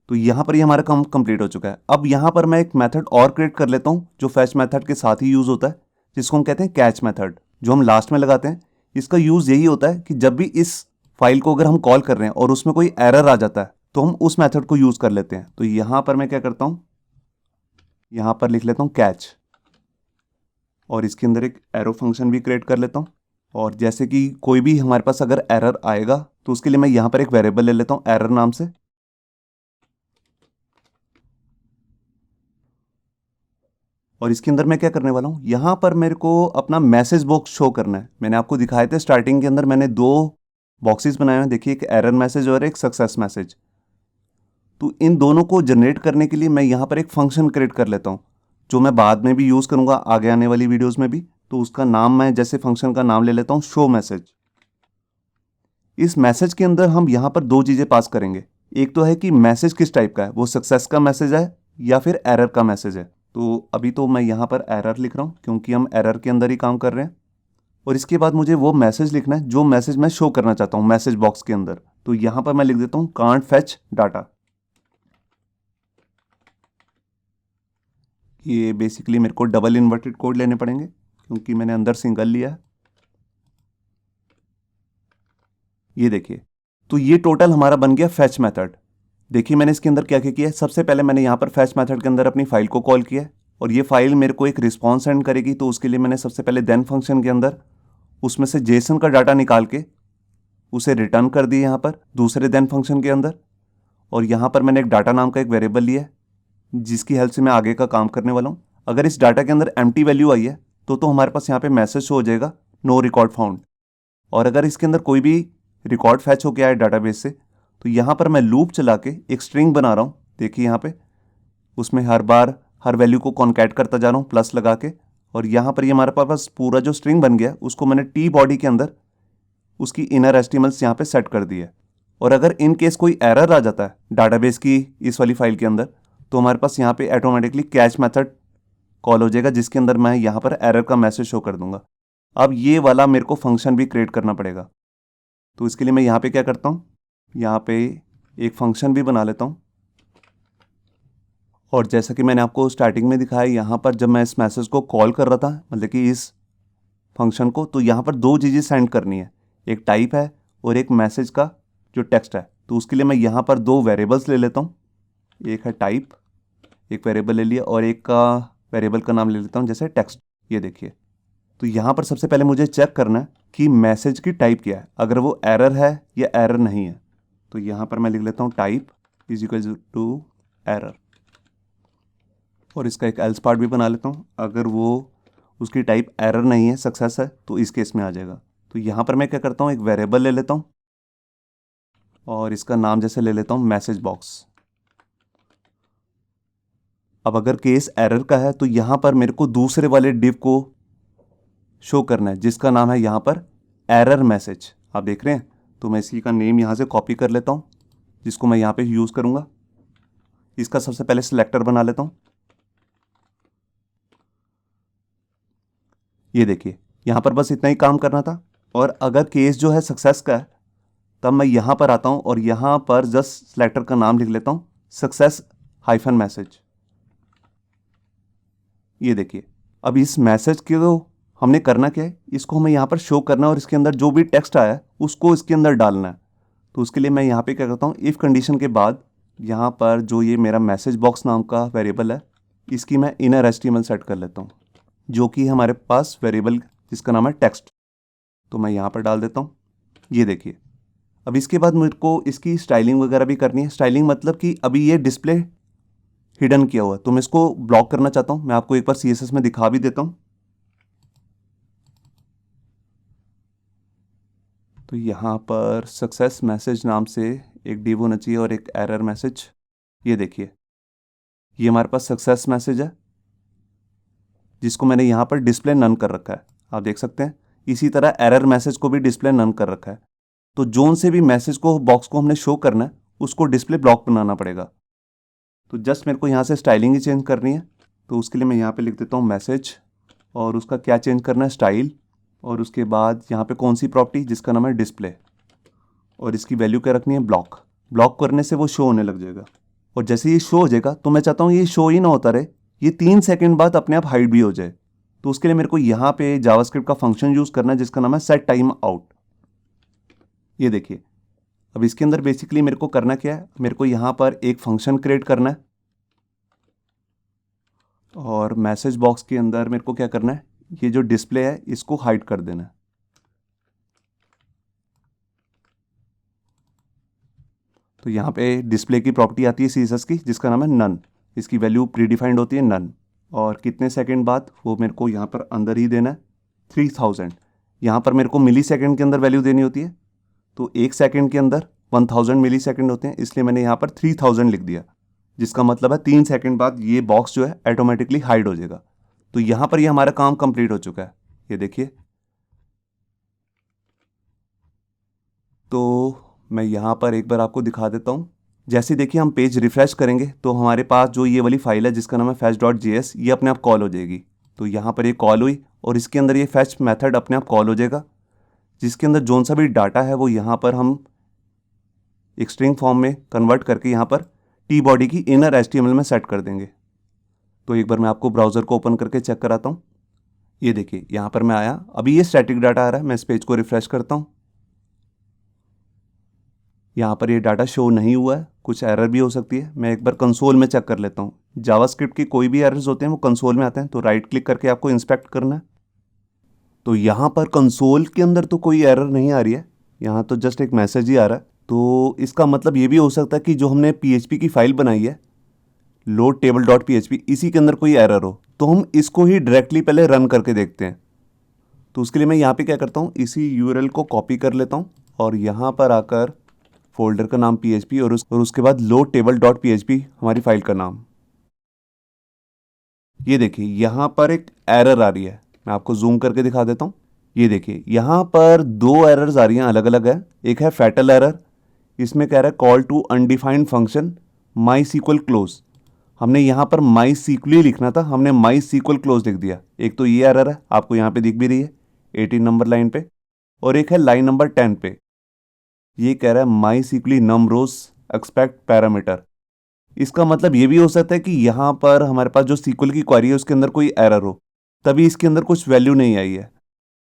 तो यहाँ पर ये हमारा काम कंप्लीट हो चुका है। अब यहाँ पर मैं एक मेथड और क्रिएट कर लेता हूँ जो फैच मेथड के साथ ही यूज़ होता है, जिसको हम कहते हैं कैच मेथड, जो हम लास्ट में लगाते हैं। इसका यूज़ यही होता है कि जब भी इस फाइल को अगर हम कॉल कर रहे हैं और उसमें कोई एरर आ जाता है तो हम उस मेथड को यूज़ कर लेते हैं। तो यहाँ पर मैं क्या करता हूँ, यहाँ पर लिख लेता हूँ कैच, और इसके अंदर एक एरो फंक्शन भी क्रिएट कर लेता हूँ। और जैसे कि कोई भी हमारे पास अगर एरर आएगा तो उसके लिए मैं यहाँ पर एक वेरिएबल ले लेता हूँ एरर नाम से। और इसके अंदर मैं क्या करने वाला हूँ, यहाँ पर मेरे को अपना मैसेज बॉक्स शो करना है। मैंने आपको दिखाए थे स्टार्टिंग के अंदर मैंने दो बॉक्सेस बनाए हैं, देखिए एक एरर मैसेज और एक सक्सेस मैसेज। तो इन दोनों को जनरेट करने के लिए मैं यहाँ पर एक फंक्शन क्रिएट कर लेता हूँ, जो मैं बाद में भी यूज़ करूँगा आगे आने वाली वीडियोज़ में भी। तो उसका नाम मैं जैसे फंक्शन का नाम ले लेता हूँ शो मैसेज। इस मैसेज के अंदर हम यहाँ पर दो चीज़ें पास करेंगे। एक तो है कि मैसेज किस टाइप का है, वो सक्सेस का मैसेज है या फिर एरर का मैसेज है। तो अभी तो मैं यहाँ पर एरर लिख रहा हूँ क्योंकि हम एरर के अंदर ही काम कर रहे हैं। और इसके बाद मुझे वो मैसेज लिखना है जो मैसेज मैं शो करना चाहता हूँ मैसेज बॉक्स के अंदर। तो यहाँ पर मैं लिख देता हूँ कांट फैच डाटा। ये बेसिकली मेरे को डबल इन्वर्टेड कोड लेने पड़ेंगे क्योंकि मैंने अंदर सिंगल लिया है। ये देखिए, तो ये टोटल हमारा बन गया फैच मेथड। देखिए मैंने इसके अंदर क्या क्या किया है। सबसे पहले मैंने यहाँ पर फैच मेथड के अंदर अपनी फाइल को कॉल किया है और ये फाइल मेरे को एक रिस्पॉन्स सेंड करेगी। तो उसके लिए मैंने सबसे पहले देन फंक्शन के अंदर उसमें से जेसन का डाटा निकाल के उसे रिटर्न कर दिया यहाँ पर दूसरे देन फंक्शन के अंदर। और यहाँ पर मैंने एक डाटा नाम का एक वेरिएबल लिया है जिसकी हेल्प से मैं आगे का काम करने वाला हूँ। अगर इस डाटा के अंदर एम्प्टी वैल्यू आई है तो हमारे पास यहाँ पे मैसेज शो हो जाएगा नो रिकॉर्ड फाउंड। और अगर इसके अंदर कोई भी रिकॉर्ड फैच हो गया है डाटाबेस से तो यहाँ पर मैं लूप चला के एक स्ट्रिंग बना रहा हूँ। देखिए यहाँ पे उसमें हर बार हर वैल्यू को कॉन्कैट करता जा रहा हूँ प्लस लगा के। और यहाँ पर ये हमारे पास पूरा जो स्ट्रिंग बन गया उसको मैंने टी बॉडी के अंदर उसकी इनर एस्टिमल्स यहाँ पे सेट कर दी है। और अगर इन केस कोई एरर आ जाता है डाटाबेस की इस वाली फाइल के अंदर तो हमारे पास यहाँ पे ऑटोमेटिकली कैच मेथड कॉल हो जाएगा जिसके अंदर मैं यहाँ पर एरर का मैसेज शो कर दूंगा। अब ये वाला मेरे को फंक्शन भी क्रिएट करना पड़ेगा। तो इसके लिए मैं यहाँ पे क्या करता हूँ, यहाँ पे एक फंक्शन भी बना लेता हूँ। और जैसा कि मैंने आपको स्टार्टिंग में दिखाया यहाँ पर जब मैं इस मैसेज को कॉल कर रहा था मतलब कि इस फंक्शन को, तो यहाँ पर दो चीज़ें सेंड करनी है, एक टाइप है और एक मैसेज का जो टेक्स्ट है। तो उसके लिए मैं यहाँ पर दो वेरिएबल्स ले लेता हूँ, एक है टाइप एक वेरिएबल ले लिया और एक का वेरिएबल का नाम ले लेता हूँ जैसे टेक्स्ट। ये देखिए, तो यहाँ पर सबसे पहले मुझे चेक करना है कि मैसेज की टाइप क्या है, अगर वो एरर है या एरर नहीं है। तो यहाँ पर मैं लिख लेता हूँ type is equal to error और इसका एक एल्स पार्ट भी बना लेता हूँ। अगर वो उसकी टाइप एरर नहीं है सक्सेस है तो इस केस में आ जाएगा। तो यहाँ पर मैं क्या करता हूँ एक वेरिएबल ले लेता हूँ और इसका नाम जैसे ले लेता हूँ मैसेज बॉक्स। अब अगर केस एरर का है तो यहाँ पर मेरे को दूसरे वाले डिव को शो करना है जिसका नाम है यहाँ पर एरर मैसेज। आप देख रहे हैं, तो मैं इसी का नेम यहाँ से कॉपी कर लेता हूँ जिसको मैं यहाँ पे यूज़ करूँगा। इसका सबसे पहले सिलेक्टर बना लेता हूँ। ये देखिए यहाँ पर बस इतना ही काम करना था। और अगर केस जो है सक्सेस का है तब मैं यहाँ पर आता हूँ और यहाँ पर जस्ट सिलेक्टर का नाम लिख लेता हूँ सक्सेस हाइफन मैसेज। ये देखिए, अब इस मैसेज को हमने करना क्या है, इसको हमें यहाँ पर शो करना है और इसके अंदर जो भी टेक्स्ट आया है उसको इसके अंदर डालना है। तो उसके लिए मैं यहाँ पे क्या करता हूँ, इफ़ कंडीशन के बाद यहाँ पर जो ये मेरा मैसेज बॉक्स नाम का वेरिएबल है इसकी मैं इनर एस्टीमल सेट कर लेता हूँ जो कि हमारे पास वेरिएबल जिसका नाम है टेक्स्ट। तो मैं यहाँ पर डाल देता हूँ। ये देखिए, अब इसके बाद मेरे को इसकी स्टाइलिंग वगैरह भी करनी है। स्टाइलिंग मतलब कि अभी ये डिस्प्ले हिडन किया हुआ है तो मैं इसको ब्लॉक करना चाहता हूँ। मैं आपको एक बार CSS में दिखा भी देता हूँ। तो यहाँ पर सक्सेस मैसेज नाम से एक डिव होना चाहिए और एक एरर मैसेज। ये देखिए, ये हमारे पास सक्सेस मैसेज है जिसको मैंने यहाँ पर डिस्प्ले नन कर रखा है, आप देख सकते हैं। इसी तरह एरर मैसेज को भी डिस्प्ले नन कर रखा है। तो जोन से भी मैसेज को बॉक्स को हमने शो करना है उसको डिस्प्ले ब्लॉक बनाना पड़ेगा। तो जस्ट मेरे को यहाँ से स्टाइलिंग ही चेंज करनी है। तो उसके लिए मैं यहाँ पे लिख देता हूँ मैसेज और उसका क्या चेंज करना है स्टाइल, और उसके बाद यहाँ पे कौन सी प्रॉपर्टी जिसका नाम है डिस्प्ले, और इसकी वैल्यू क्या रखनी है ब्लॉक। ब्लॉक करने से वो शो होने लग जाएगा। और जैसे ये शो हो जाएगा तो मैं चाहता हूँ ये शो ही ना होता रहे, ये 3 सेकंड बाद अपने आप हाइड भी हो जाए। तो उसके लिए मेरे को यहाँ पे जावास्क्रिप्ट का फंक्शन यूज़ करना है जिसका नाम है सेट टाइम आउट। ये देखिए, अब इसके अंदर बेसिकली मेरे को करना क्या है, मेरे को यहाँ पर एक फंक्शन क्रिएट करना है और मैसेज बॉक्स के अंदर मेरे को क्या करना है, ये जो डिस्प्ले है इसको हाइड कर देना है। तो यहाँ पे डिस्प्ले की प्रॉपर्टी आती है CSS की जिसका नाम है नन। इसकी वैल्यू प्री डिफाइंड होती है नन। और कितने सेकंड बाद वो मेरे को यहाँ पर अंदर ही देना है 3000। यहाँ पर मेरे को मिली सेकेंड के अंदर वैल्यू देनी होती है, तो 1 सेकंड के अंदर 1000 मिली सेकेंड होते हैं, इसलिए मैंने यहाँ पर 3000 लिख दिया, जिसका मतलब है 3 सेकंड बाद ये बॉक्स जो है ऑटोमेटिकली हाइड हो जाएगा। तो यहाँ पर ये हमारा काम कंप्लीट हो चुका है, ये देखिए। तो मैं यहाँ पर एक बार आपको दिखा देता हूँ। जैसे देखिए हम पेज रिफ्रेश करेंगे तो हमारे पास जो ये वाली फाइल है जिसका नाम है fetch.js, ये अपने आप कॉल हो जाएगी। तो यहाँ पर ये कॉल हुई और इसके अंदर ये फैच मेथड अपने आप कॉल हो जाएगा, जिसके अंदर जोन सा भी डाटा है वो यहाँ पर हम एक स्ट्रिंग फॉर्म में कन्वर्ट करके यहाँ पर टी बॉडी की इनर HTML में सेट कर देंगे। तो एक बार मैं आपको ब्राउज़र को ओपन करके चेक कराता हूँ। ये देखिए यहाँ पर मैं आया, अभी ये स्टैटिक डाटा आ रहा है, मैं इस पेज को रिफ्रेश करता हूँ। यहाँ पर ये डाटा शो नहीं हुआ है, कुछ एरर भी हो सकती है। मैं एक बार कंसोल में चेक कर लेता हूँ। जावास्क्रिप्ट की कोई भी एरर्स होते हैं वो कंसोल में आते हैं, तो राइट क्लिक करके आपको इंस्पेक्ट करना है। तो यहाँ पर कंसोल के अंदर तो कोई एरर नहीं आ रही है, यहाँ तो जस्ट एक मैसेज ही आ रहा है। तो इसका मतलब ये भी हो सकता है कि जो हमने PHP की फाइल बनाई है लोड टेबल डॉट PHP, इसी के अंदर कोई एरर हो, तो हम इसको ही डायरेक्टली पहले रन करके देखते हैं। तो उसके लिए मैं यहाँ पे क्या करता हूँ, इसी URL को कॉपी कर लेता हूँ और यहाँ पर आकर फोल्डर का नाम PHP और उसके बाद लोड टेबल डॉट PHP हमारी फाइल का नाम। ये देखिए यहाँ पर एक एरर आ रही है, मैं आपको जूम करके दिखा देता हूँ। ये देखिए यहाँ पर 2 एरर्स आ रही हैं, अलग अलग है। एक है फैटल एरर, इसमें कह रहा है call to undefined function MySQL close. हमने यहाँ पर माई सीक्वल ही लिखना था, हमने माई सीक्वल क्लोज लिख दिया। एक तो ये एरर है, आपको यहाँ पे दिख भी रही है 18 नंबर लाइन पे, और एक है लाइन नंबर 10 पे, ये कह रहा है माई सीक्वली नम रोज एक्सपेक्ट पैरामीटर। इसका मतलब ये भी हो सकता है कि यहाँ पर हमारे पास जो सीक्वल की क्वेरी है उसके अंदर कोई एरर हो, तभी इसके अंदर कुछ वैल्यू नहीं आई है।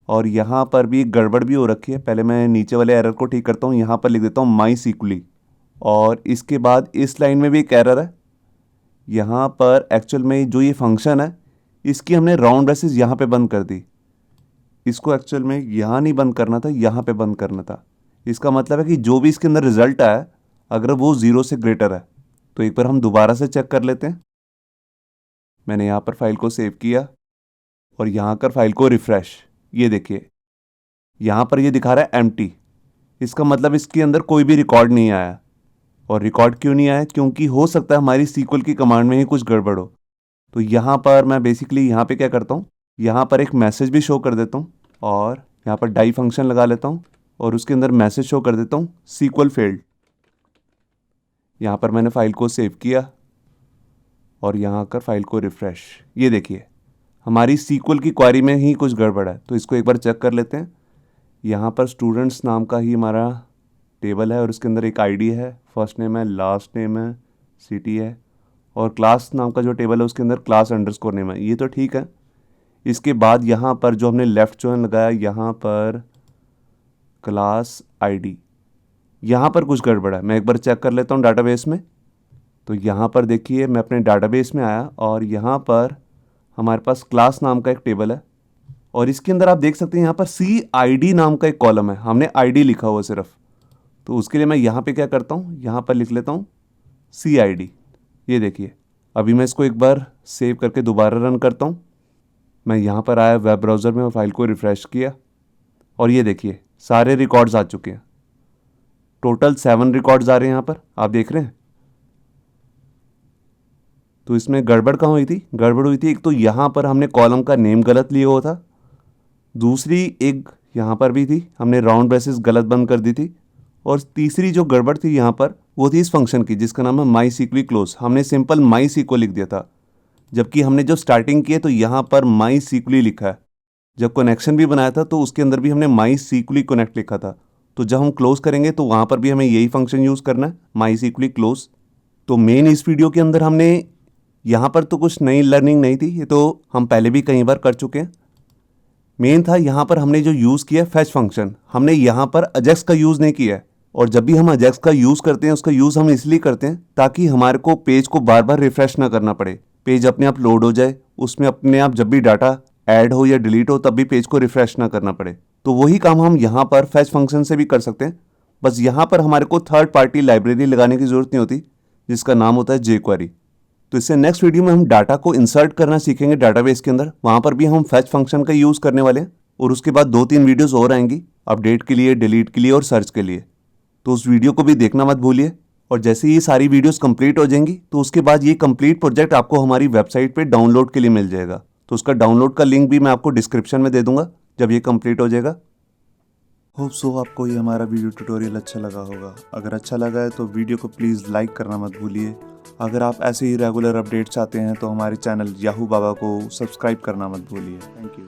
और यहाँ पर भी गड़बड़ भी हो रखी है। पहले मैं नीचे वाले एरर को ठीक करता हूँ, यहाँ पर लिख देता हूँ माई सीक्वली, और इसके बाद इस लाइन में भी एक एरर है। यहाँ पर एक्चुअल में जो ये फंक्शन है इसकी हमने राउंड ब्रेसेस यहाँ पे बंद कर दी, इसको एक्चुअल में यहाँ नहीं बंद करना था, यहाँ पे बंद करना था। इसका मतलब है कि जो भी इसके अंदर रिजल्ट आया अगर वो 0 से ग्रेटर है, तो एक बार हम दोबारा से चेक कर लेते हैं। मैंने यहाँ पर फाइल को सेव किया और यहाँ कर फाइल को रिफ्रेश। ये देखिए यहाँ पर ये दिखा रहा है एम्प्टी, इसका मतलब इसके अंदर कोई भी रिकॉर्ड नहीं आया। और रिकॉर्ड क्यों नहीं आया, क्योंकि हो सकता है हमारी सीक्वल की कमांड में ही कुछ गड़बड़ हो। तो यहाँ पर मैं बेसिकली यहाँ पे क्या करता हूँ, यहाँ पर एक मैसेज भी शो कर देता हूँ और यहाँ पर डाई फंक्शन लगा लेता हूँ और उसके अंदर मैसेज शो कर देता हूँ सीक्वल फेल्ड। यहाँ पर मैंने फाइल को सेव किया और यहाँ कर फाइल को रिफ्रेश। ये देखिए हमारी सीक्वल की क्वेरी में ही कुछ गड़बड़ है, तो इसको एक बार चेक कर लेते हैं। यहाँ पर स्टूडेंट्स नाम का ही हमारा टेबल है और उसके अंदर एक आईडी है, फर्स्ट नेम है, लास्ट नेम है, सिटी है, और क्लास नाम का जो टेबल है उसके अंदर क्लास अंडरस्कोर नेम है। ये तो ठीक है। इसके बाद यहाँ पर जो हमने लेफ्ट जॉइन लगाया, यहाँ पर क्लास आईडी, यहाँ पर कुछ गड़बड़ है। मैं एक बार चेक कर लेता हूँ डाटाबेस में। तो यहाँ पर देखिए मैं अपने डाटाबेस में आया और यहाँ पर हमारे पास क्लास नाम का एक टेबल है और इसके अंदर आप देख सकते हैं यहाँ पर CID नाम का एक कॉलम है, हमने ID लिखा हुआ सिर्फ। तो उसके लिए मैं यहाँ पे क्या करता हूँ, यहाँ पर लिख लेता हूँ CID। ये देखिए अभी मैं इसको एक बार सेव करके दोबारा रन करता हूँ। मैं यहाँ पर आया वेब ब्राउज़र में और फाइल को रिफ़्रेश किया और ये देखिए सारे रिकॉर्ड्स आ चुके हैं। टोटल 7 रिकॉर्ड्स आ रहे हैं यहाँ पर, आप देख रहे हैं। तो इसमें गड़बड़ कहाँ हुई थी, गड़बड़ हुई थी एक तो यहाँ पर हमने कॉलम का नेम गलत लिया हुआ था, दूसरी एक यहाँ पर भी थी, हमने राउंड ब्रेसेस गलत बंद कर दी थी, और तीसरी जो गड़बड़ थी यहाँ पर वो थी इस फंक्शन की जिसका नाम है माई सीक्वली क्लोज। हमने सिंपल माई सीक्वल लिख दिया था, जबकि हमने जो स्टार्टिंग की है तो यहाँ पर माई सीक्वली लिखा है। जब कनेक्शन भी बनाया था तो उसके अंदर भी हमने माई सीक्वली कनेक्ट लिखा था। तो जब हम क्लोज करेंगे तो वहाँ पर भी हमें यही फंक्शन यूज़ करना है, माई सीक्वली क्लोज। तो मेन इस वीडियो के अंदर हमने यहाँ पर तो कुछ नई लर्निंग नहीं थी, ये तो हम पहले भी कई बार कर चुके हैं। मेन था यहाँ पर हमने जो यूज़ किया फैच फंक्शन, हमने यहाँ पर अजेक्स का यूज़ नहीं किया है। और जब भी हम अजेक्स का यूज़ करते हैं उसका यूज़ हम इसलिए करते हैं ताकि हमारे को पेज को बार बार रिफ्रेश ना करना पड़े, पेज अपने आप लोड हो जाए, उसमें अपने आप जब भी डाटा ऐड हो या डिलीट हो तब भी पेज को रिफ्रेश ना करना पड़े। तो वही काम हम यहाँ पर फैच फंक्शन से भी कर सकते हैं, बस यहाँ पर हमारे को थर्ड पार्टी लाइब्रेरी लगाने की ज़रूरत नहीं होती जिसका नाम होता है jQuery। तो इससे नेक्स्ट वीडियो में हम डाटा को इंसर्ट करना सीखेंगे डाटाबेस के अंदर। वहाँ पर भी हम फैच फंक्शन का यूज़ करने वाले हैं और उसके बाद 2-3 वीडियोस और आएंगी अपडेट के लिए, डिलीट के लिए और सर्च के लिए। तो उस वीडियो को भी देखना मत भूलिए। और जैसे ये सारी वीडियोस कंप्लीट हो जाएंगी तो उसके बाद ये कंप्लीट प्रोजेक्ट आपको हमारी वेबसाइट पे डाउनलोड के लिए मिल जाएगा। तो उसका डाउनलोड का लिंक भी मैं आपको डिस्क्रिप्शन में दे दूंगा जब ये कंप्लीट हो जाएगा। होप सो आपको ये हमारा वीडियो ट्यूटोरियल अच्छा लगा होगा। अगर अच्छा लगा है तो वीडियो को प्लीज़ लाइक करना मत भूलिए। अगर आप ऐसे ही रेगुलर अपडेट्स चाहते हैं तो हमारे चैनल याहू बाबा को सब्सक्राइब करना मत भूलिए। Thank you.